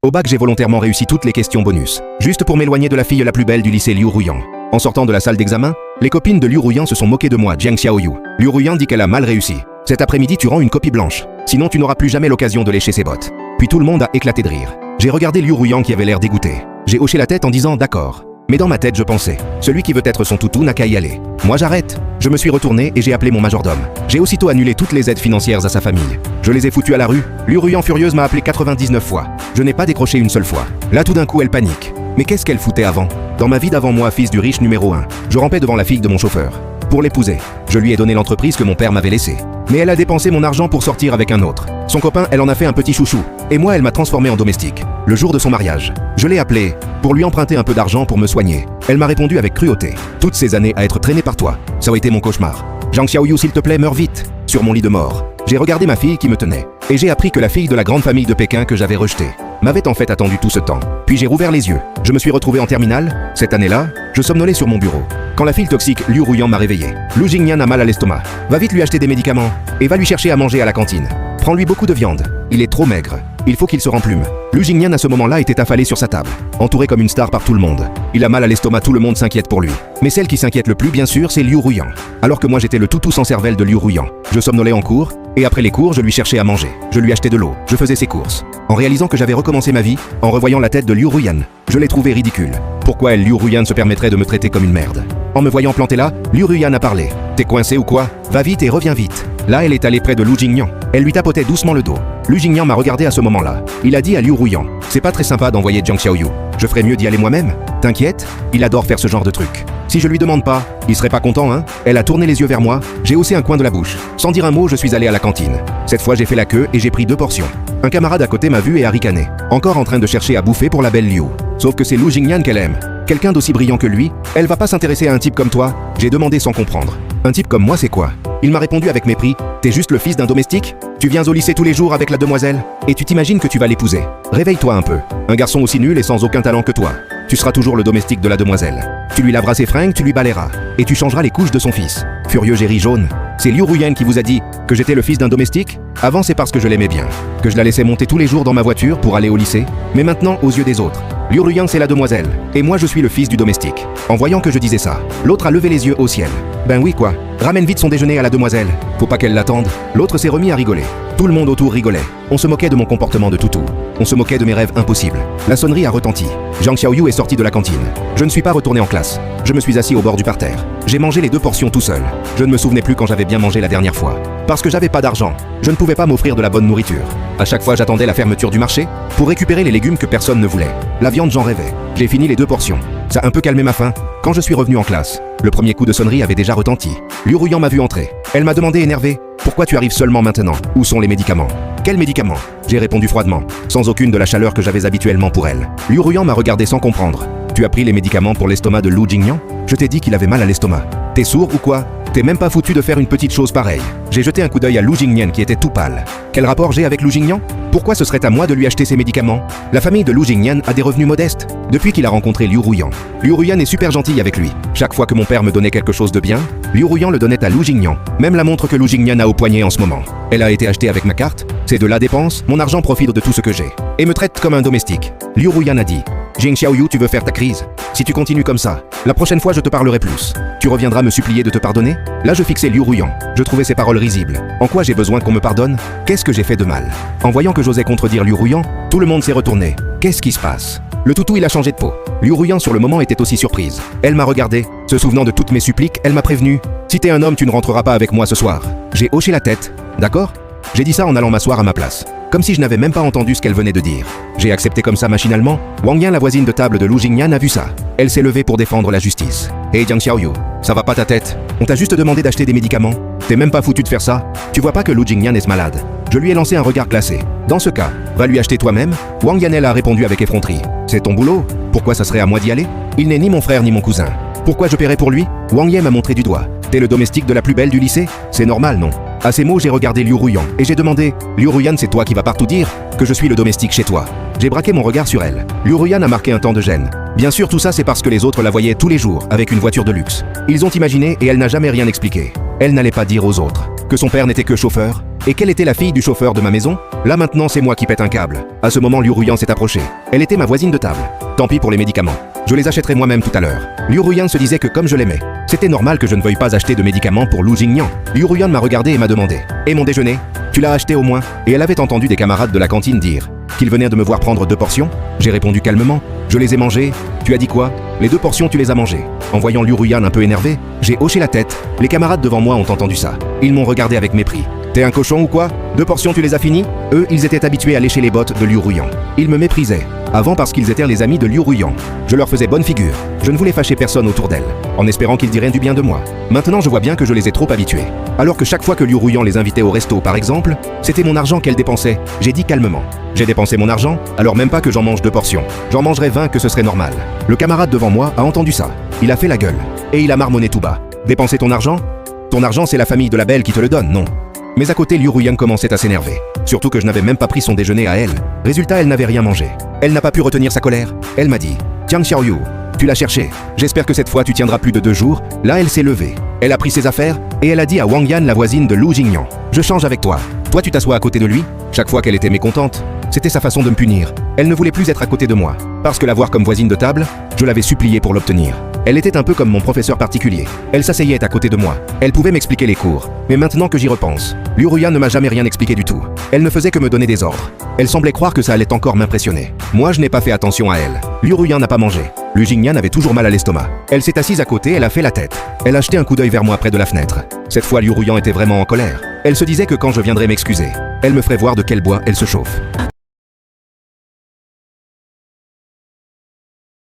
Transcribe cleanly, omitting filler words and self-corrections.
Au bac, j'ai volontairement réussi toutes les questions bonus, juste pour m'éloigner de la fille la plus belle du lycée Liu Ruyan. En sortant de la salle d'examen, les copines de Liu Ruyan se sont moquées de moi, Jiang Xiaoyu. Liu Ruyan dit qu'elle a mal réussi. Cet après-midi, tu rends une copie blanche, sinon tu n'auras plus jamais l'occasion de lécher ses bottes. Puis tout le monde a éclaté de rire. J'ai regardé Liu Ruyan qui avait l'air dégoûté. J'ai hoché la tête en disant d'accord. Mais dans ma tête, je pensais, celui qui veut être son toutou n'a qu'à y aller. Moi j'arrête. Je me suis retourné et j'ai appelé mon majordome. J'ai aussitôt annulé toutes les aides financières à sa famille. Je les ai foutus à la rue. Liu Ruyan furieuse m'a appelé 99 fois. Je n'ai pas décroché une seule fois. Là tout d'un coup elle panique. Mais qu'est-ce qu'elle foutait avant? Dans ma vie d'avant moi, fils du riche numéro 1, je rampais devant la fille de mon chauffeur. Pour l'épouser, je lui ai donné l'entreprise que mon père m'avait laissée. Mais elle a dépensé mon argent pour sortir avec un autre. Son copain, elle en a fait un petit chouchou. Et moi, elle m'a transformé en domestique. Le jour de son mariage, je l'ai appelée pour lui emprunter un peu d'argent pour me soigner. Elle m'a répondu avec cruauté. Toutes ces années à être traînée par toi, ça a été mon cauchemar. Jiang Xiaoyu, s'il te plaît, meurs vite. Sur mon lit de mort, j'ai regardé ma fille qui me tenait. Et j'ai appris que la fille de la grande famille de Pékin que j'avais rejetée m'avait en fait attendu tout ce temps. Puis j'ai rouvert les yeux. Je me suis retrouvé en terminale. Cette année-là, je somnolais sur mon bureau. Quand la fille toxique Liu Ruyan m'a réveillé. Lu Jingyan a mal à l'estomac. Va vite lui acheter des médicaments et va lui chercher à manger à la cantine. Prends-lui beaucoup de viande. Il est trop maigre. Il faut qu'il se remplume. Lu Jingyan à ce moment-là était affalé sur sa table, entouré comme une star par tout le monde. Il a mal à l'estomac, tout le monde s'inquiète pour lui. Mais celle qui s'inquiète le plus, bien sûr, c'est Liu Ruyan. Alors que moi j'étais le toutou sans cervelle de Liu Ruyan. Je somnolais en cours, et après les cours, je lui cherchais à manger. Je lui achetais de l'eau, je faisais ses courses. En réalisant que j'avais recommencé ma vie, en revoyant la tête de Liu Ruyan, je l'ai trouvé ridicule. Pourquoi elle, Liu Ruyan, se permettrait de me traiter comme une merde? En me voyant planté là, Liu Ruyan a parlé. T'es coincé ou quoi? Va vite et reviens vite. Là, elle est allée près de Lu Jingyan. Elle lui tapotait doucement le dos. Lu Jingyan m'a regardé à ce moment-là. Il a dit à Liu Ruyan, c'est pas très sympa d'envoyer Jiang Xiaoyu. Je ferais mieux d'y aller moi-même. T'inquiète, il adore faire ce genre de truc. Si je lui demande pas, il serait pas content, hein? Elle a tourné les yeux vers moi, j'ai haussé un coin de la bouche. Sans dire un mot, je suis allé à la cantine. Cette fois, j'ai fait la queue et j'ai pris 2 portions. Un camarade à côté m'a vu et a ricané. Encore en train de chercher à bouffer pour la belle Liu. Sauf que c'est Lu Jingyan qu'elle aime. Quelqu'un d'aussi brillant que lui, elle va pas s'intéresser à un type comme toi? J'ai demandé sans comprendre. Un type comme moi, c'est quoi? Il m'a répondu avec mépris. T'es juste le fils d'un domestique? Tu viens au lycée tous les jours avec la demoiselle? Et tu t'imagines que tu vas l'épouser? Réveille-toi un peu. Un garçon aussi nul et sans aucun talent que toi. Tu seras toujours le domestique de la demoiselle. Tu lui laveras ses fringues, tu lui balayeras. Et tu changeras les couches de son fils. Furieux, j'ai ri jaune. C'est Liu Ruyan qui vous a dit que j'étais le fils d'un domestique? Avant, c'est parce que je l'aimais bien. Que je la laissais monter tous les jours dans ma voiture pour aller au lycée. Mais maintenant, aux yeux des autres, Liu Ruyan, c'est la demoiselle. Et moi, je suis le fils du domestique. En voyant que je disais ça, l'autre a levé les yeux au ciel. Ben oui quoi. Ramène vite son déjeuner à la demoiselle. Faut pas qu'elle l'attende. L'autre s'est remis à rigoler. Tout le monde autour rigolait. On se moquait de mon comportement de toutou. On se moquait de mes rêves impossibles. La sonnerie a retenti. Jiang Xiaoyu est sorti de la cantine. Je ne suis pas retourné en classe. Je me suis assis au bord du parterre. J'ai mangé les 2 portions tout seul. Je ne me souvenais plus quand j'avais bien mangé la dernière fois. Parce que j'avais pas d'argent. Je ne pouvais pas m'offrir de la bonne nourriture. À chaque fois, j'attendais la fermeture du marché pour récupérer les légumes que personne ne voulait. La viande, j'en rêvais. J'ai fini les 2 portions. Ça a un peu calmé ma faim. Quand je suis revenu en classe, le premier coup de sonnerie avait déjà retenti. Liu Ruyan m'a vu entrer. Elle m'a demandé énervée. Pourquoi tu arrives seulement maintenant? Où sont les médicaments? Quels médicaments? J'ai répondu froidement, sans aucune de la chaleur que j'avais habituellement pour elle. Liu Ruyan m'a regardé sans comprendre. Tu as pris les médicaments pour l'estomac de Lu Jingyan? Je t'ai dit qu'il avait mal à l'estomac. T'es sourd ou quoi? T'es même pas foutu de faire une petite chose pareille. J'ai jeté un coup d'œil à Lu Jingyan qui était tout pâle. Quel rapport j'ai avec Lu Jingyan? Pourquoi ce serait à moi de lui acheter ses médicaments? La famille de Lu Jingyan a des revenus modestes. Depuis qu'il a rencontré Liu Ruyan, Liu Ruyan est super gentil avec lui. Chaque fois que mon père me donnait quelque chose de bien, Liu Ruyan le donnait à Lu Jingyan. Même la montre que Lu Jingyan a au poignet en ce moment. Elle a été achetée avec ma carte. C'est de la dépense, mon argent profite de tout ce que j'ai. Et me traite comme un domestique. Liu Ruyan a dit, Jiang Xiaoyu, tu veux faire ta crise? Si tu continues comme ça, la prochaine fois je te parlerai plus. Tu reviendras me supplier de te pardonner? Là je fixais Liu Ruyan. Je trouvais ses paroles risibles. En quoi j'ai besoin qu'on me pardonne? Qu'est-ce que j'ai fait de mal? En voyant que j'osais contredire Liu Ruyan, tout le monde s'est retourné. Qu'est-ce qui se passe? Le toutou il a changé de peau. Liu Ruyan sur le moment était aussi surprise. Elle m'a regardé. Se souvenant de toutes mes suppliques, elle m'a prévenu. Si t'es un homme, tu ne rentreras pas avec moi ce soir. J'ai hoché la tête. D'accord? J'ai dit ça en allant m'asseoir à ma place. Comme si je n'avais même pas entendu ce qu'elle venait de dire. J'ai accepté comme ça machinalement. Wang Yan, la voisine de table de Lu Jingyan, a vu ça. Elle s'est levée pour défendre la justice. Hey Jiang Xiaoyu, ça va pas ta tête? On t'a juste demandé d'acheter des médicaments. T'es même pas foutu de faire ça. Tu vois pas que Lu Jingyan est malade? Je lui ai lancé un regard glacé. Dans ce cas, va lui acheter toi-même? Wang Yan a répondu avec effronterie. C'est ton boulot? Pourquoi ça serait à moi d'y aller? Il n'est ni mon frère ni mon cousin. Pourquoi je paierais pour lui? Wang Yan m'a montré du doigt. T'es le domestique de la plus belle du lycée? C'est normal, non? À ces mots, j'ai regardé Liu Ruyan et j'ai demandé « Liu Ruyan, c'est toi qui vas partout dire que je suis le domestique chez toi ?» J'ai braqué mon regard sur elle. Liu Ruyan a marqué un temps de gêne. Bien sûr, tout ça, c'est parce que les autres la voyaient tous les jours avec une voiture de luxe. Ils ont imaginé et elle n'a jamais rien expliqué. Elle n'allait pas dire aux autres que son père n'était que chauffeur, Et quelle était la fille du chauffeur de ma maison? Là maintenant c'est moi qui pète un câble. À ce moment Liu Ruyan s'est approchée. Elle était ma voisine de table. Tant pis pour les médicaments. Je les achèterai moi-même tout à l'heure. Liu Ruyan se disait que comme je l'aimais, c'était normal que je ne veuille pas acheter de médicaments pour Lu Jingnian. Liu Ruyan m'a regardé et m'a demandé: et mon déjeuner? Tu l'as acheté au moins? Et elle avait entendu des camarades de la cantine dire qu'ils venaient de me voir prendre 2 portions. J'ai répondu calmement: je les ai mangées. Tu as dit quoi? Les 2 portions tu les as mangées. En voyant Liu Ruyan un peu énervé, j'ai hoché la tête. Les camarades devant moi ont entendu ça. Ils m'ont regardé avec mépris. T'es un cochon ou quoi? 2 portions tu les as finies? Eux, ils étaient habitués à lécher les bottes de Liu Ruyan. Ils me méprisaient. Avant parce qu'ils étaient les amis de Liu Ruyan. Je leur faisais bonne figure. Je ne voulais fâcher personne autour d'elle, en espérant qu'ils diraient du bien de moi. Maintenant je vois bien que je les ai trop habitués. Alors que chaque fois que Liu Ruyan les invitait au resto par exemple, c'était mon argent qu'elle dépensait. J'ai dit calmement: j'ai dépensé mon argent, alors même pas que j'en mange 2 portions. J'en mangerais 20 que ce serait normal. Le camarade devant moi a entendu ça. Il a fait la gueule. Et il a marmonné tout bas: dépenser ton argent? Ton argent c'est la famille de la belle qui te le donne, non? Mais à côté Liu Ruyan commençait à s'énerver. Surtout que je n'avais même pas pris son déjeuner à elle. Résultat, elle n'avait rien mangé. Elle n'a pas pu retenir sa colère. Elle m'a dit: Jiang Xiaoyu, tu l'as cherché. J'espère que cette fois tu tiendras plus de 2 jours. Là elle s'est levée. Elle a pris ses affaires et elle a dit à Wang Yan, la voisine de Lu Jingnian: je change avec toi. Toi tu t'assois à côté de lui. Chaque fois qu'elle était mécontente, c'était sa façon de me punir. Elle ne voulait plus être à côté de moi. Parce que l'avoir comme voisine de table, je l'avais supplié pour l'obtenir. Elle était un peu comme mon professeur particulier. Elle s'asseyait à côté de moi. Elle pouvait m'expliquer les cours. Mais maintenant que j'y repense, Liu Ruyan ne m'a jamais rien expliqué du tout. Elle ne faisait que me donner des ordres. Elle semblait croire que ça allait encore m'impressionner. Moi, je n'ai pas fait attention à elle. Liu Ruyan n'a pas mangé. Lu Jingnian avait toujours mal à l'estomac. Elle s'est assise à côté, elle a fait la tête. Elle a jeté un coup d'œil vers moi près de la fenêtre. Cette fois, Liu Ruyan était vraiment en colère. Elle se disait que quand je viendrais m'excuser, elle me ferait voir de quel bois elle se chauffe.